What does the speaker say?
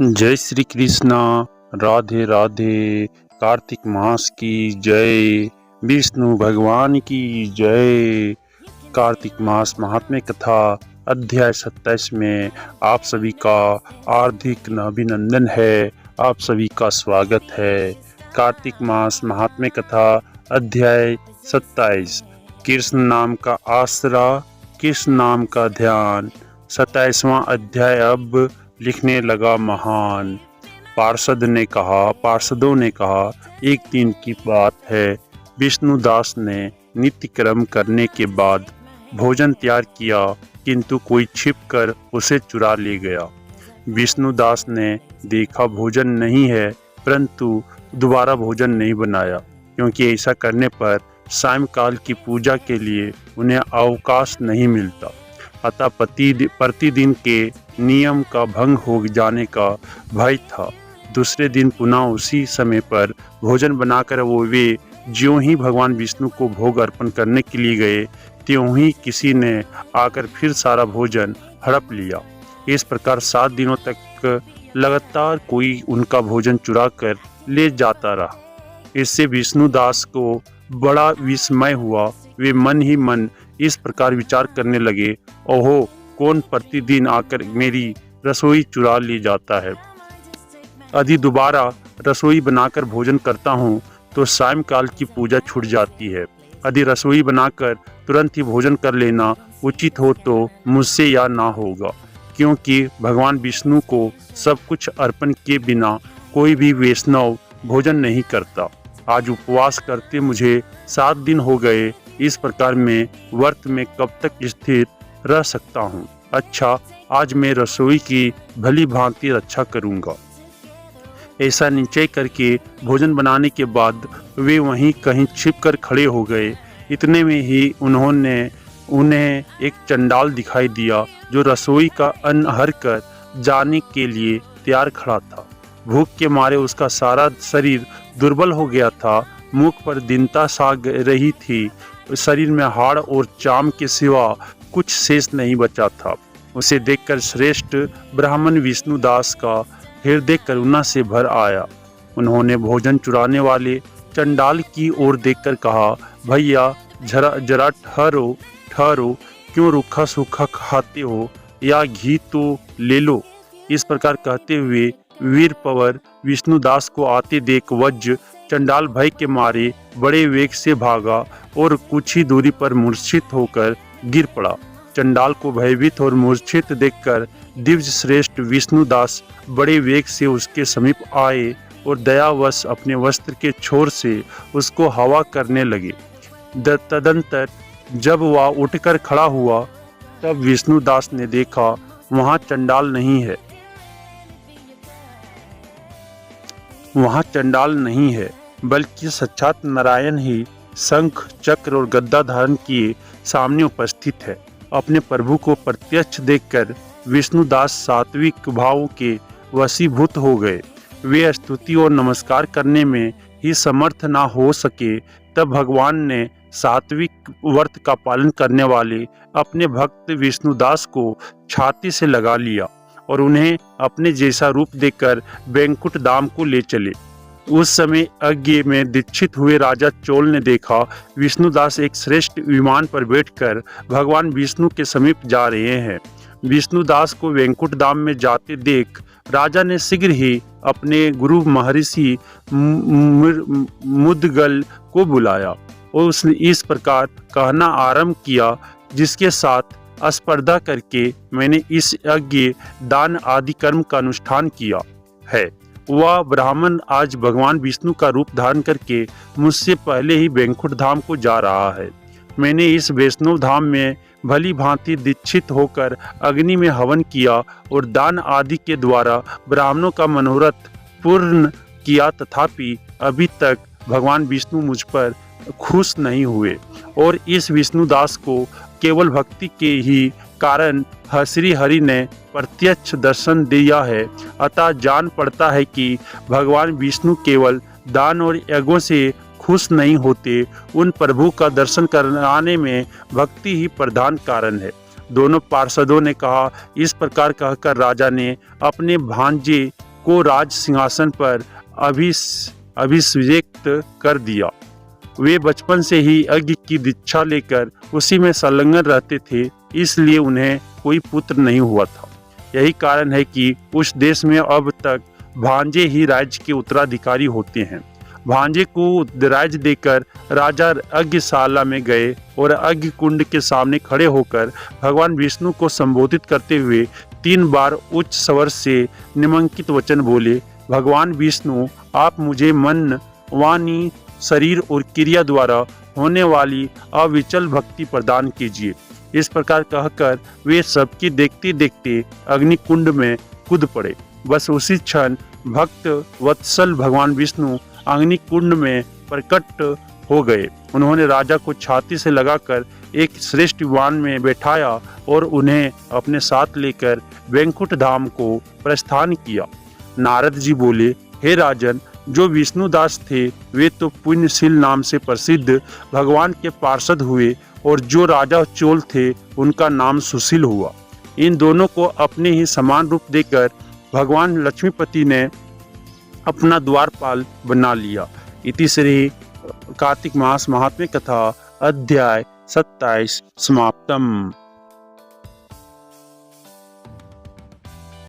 जय श्री कृष्णा। राधे राधे। कार्तिक मास की जय। विष्णु भगवान की जय। कार्तिक मास महात्म्य कथा अध्याय 27 में आप सभी का हार्दिक अभिनंदन है। आप सभी का स्वागत है। कार्तिक मास महात्म्य कथा अध्याय 27। कृष्ण नाम का आसरा, कृष्ण नाम का ध्यान। 27वां अध्याय अब लिखने लगा महान। पार्षदों ने कहा, एक दिन की बात है, विष्णुदास ने नित्य कर्म करने के बाद भोजन तैयार किया, किंतु कोई छिपकर उसे चुरा ले गया। विष्णुदास ने देखा भोजन नहीं है, परंतु दोबारा भोजन नहीं बनाया, क्योंकि ऐसा करने पर सायंकाल की पूजा के लिए उन्हें अवकाश नहीं मिलता। अतः प्रतिदिन के नियम का भंग हो जाने का भय था। दूसरे दिन पुनः उसी समय पर भोजन बनाकर वे ज्यों ही भगवान विष्णु को भोग अर्पण करने के लिए गए, त्यों ही किसी ने आकर फिर सारा भोजन हड़प लिया। इस प्रकार 7 दिनों तक लगातार कोई उनका भोजन चुरा कर ले जाता रहा। इससे विष्णुदास को बड़ा विस्मय हुआ। वे मन ही मन इस प्रकार विचार करने लगे, ओहो, कौन प्रतिदिन आकर मेरी रसोई चुरा ले जाता है। यदि दोबारा रसोई बनाकर भोजन करता हूँ तो सायंकाल की पूजा छूट जाती है। यदि रसोई बनाकर तुरंत ही भोजन कर लेना उचित हो तो मुझसे या ना होगा, क्योंकि भगवान विष्णु को सब कुछ अर्पण के बिना कोई भी वैष्णव भोजन नहीं करता। आज उपवास करते मुझे 7 दिन हो गए। इस प्रकार मैं व्रत में कब तक स्थिर रह सकता हूँ। अच्छा, आज मैं रसोई की भली भांति रक्षा करूँगा। ऐसा निश्चय करके भोजन बनाने के बाद वे वहीं कहीं छिपकर खड़े हो गए। इतने में ही उन्हें एक चंडाल दिखाई दिया, जो रसोई का अन्न हर कर जाने के लिए तैयार खड़ा था। भूख के मारे उसका सारा शरीर दुर्बल हो गया था। मुख पर दीनता सा रही थी। शरीर में हाड़ और चाम के सिवा कुछ शेष नहीं बचा था। उसे देखकर श्रेष्ठ ब्राह्मण विष्णुदास का हृदय करुणा से भर आया। उन्होंने भोजन चुराने वाले चंडाल की ओर देखकर कहा, भैया जरा ठहरो, क्यों रूखा सूखा खाते हो, या घी तो ले लो। इस प्रकार कहते हुए वीर पवर विष्णुदास को आते देख वज्र चंडाल भय के मारे बड़े वेग से भागा और कुछ ही दूरी पर मूर्छित होकर गिर पड़ा। चंडाल को भयभीत और मूर्छित देखकर दिव्य श्रेष्ठ विष्णुदास बड़े वेग से उसके समीप आए और दयावश अपने वस्त्र के छोर से उसको हवा करने लगे। तदंतर जब वह उठकर खड़ा हुआ, तब विष्णुदास ने देखा वहां चंडाल नहीं है, बल्कि साक्षात नारायण ही शंख चक्र और गदा धारण किए सामने उपस्थित है। अपने प्रभु को प्रत्यक्ष देखकर विष्णुदास सात्विक भावों के वशीभूत हो गए। वे स्तुति और नमस्कार करने में ही समर्थ ना हो सके, तब भगवान ने सात्विक व्रत का पालन करने वाले अपने भक्त विष्णुदास को छाती से लगा लिया और उन्हें अपने जैसा रूप देकर बैंकुट धाम को ले चले। उस समय यज्ञ में दीक्षित हुए राजा चोल ने देखा विष्णुदास एक श्रेष्ठ विमान पर बैठकर भगवान विष्णु के समीप जा रहे हैं। विष्णुदास को वैकुंठ धाम में जाते देख राजा ने शीघ्र ही अपने गुरु महर्षि मुद्गल को बुलाया और उसने इस प्रकार कहना आरंभ किया, जिसके साथ स्पर्धा करके मैंने इस यज्ञ दान आदि कर्म का अनुष्ठान किया है। वह ब्राह्मण आज भगवान विष्णु का रूप धारण करके मुझसे पहले ही वैकुंठ धाम को जा रहा है। मैंने इस वैष्णव धाम में भली भांति दीक्षित होकर अग्नि में हवन किया और दान आदि के द्वारा ब्राह्मणों का मनोरथ पूर्ण किया, तथापि अभी तक भगवान विष्णु मुझ पर खुश नहीं हुए और इस विष्णुदास को केवल भक्ति के ही कारण श्री हरि ने प्रत्यक्ष दर्शन दिया है। अतः जान पड़ता है कि भगवान विष्णु केवल दान और यज्ञों से खुश नहीं होते, उन प्रभु का दर्शन कराने में भक्ति ही प्रधान कारण है। दोनों पार्षदों ने कहा। इस प्रकार कहकर राजा ने अपने भांजे को राज सिंहासन पर अभिषेक कर दिया। वे बचपन से ही यज्ञ की दीक्षा लेकर उसी में संलग्न रहते थे, इसलिए उन्हें कोई पुत्र नहीं हुआ था। यही कारण है कि उस देश में अब तक भांजे ही राज्य के उत्तराधिकारी होते हैं। भांजे को राज्य देकर राजा यज्ञशाला में गए और यज्ञ कुंड के सामने खड़े होकर भगवान विष्णु को संबोधित करते हुए 3 बार उच्च स्वर से निम्नलिखित वचन बोले। भगवान विष्णु, आप मुझे मन, वाणी, शरीर और क्रिया द्वारा होने वाली अविचल भक्ति प्रदान कीजिए। इस प्रकार कहकर वे सबकी देखते देखते अग्निकुंड में कूद पड़े। बस उसी क्षण भक्त वत्सल भगवान विष्णु अग्निकुंड में प्रकट हो गए। उन्होंने राजा को छाती से लगाकर एक श्रेष्ठ विमान में बैठाया और उन्हें अपने साथ लेकर वैकुंठ धाम को प्रस्थान किया। नारद जी बोले, हे राजन, जो विष्णुदास थे वे तो पुण्यशील नाम से प्रसिद्ध भगवान के पार्षद हुए और जो राजा चोल थे उनका नाम सुशील हुआ। इन दोनों को अपने ही समान रूप देकर भगवान लक्ष्मीपति ने अपना द्वारपाल बना लिया। इति श्री कार्तिक मास महात्म्य कथा अध्याय 27 समाप्तम।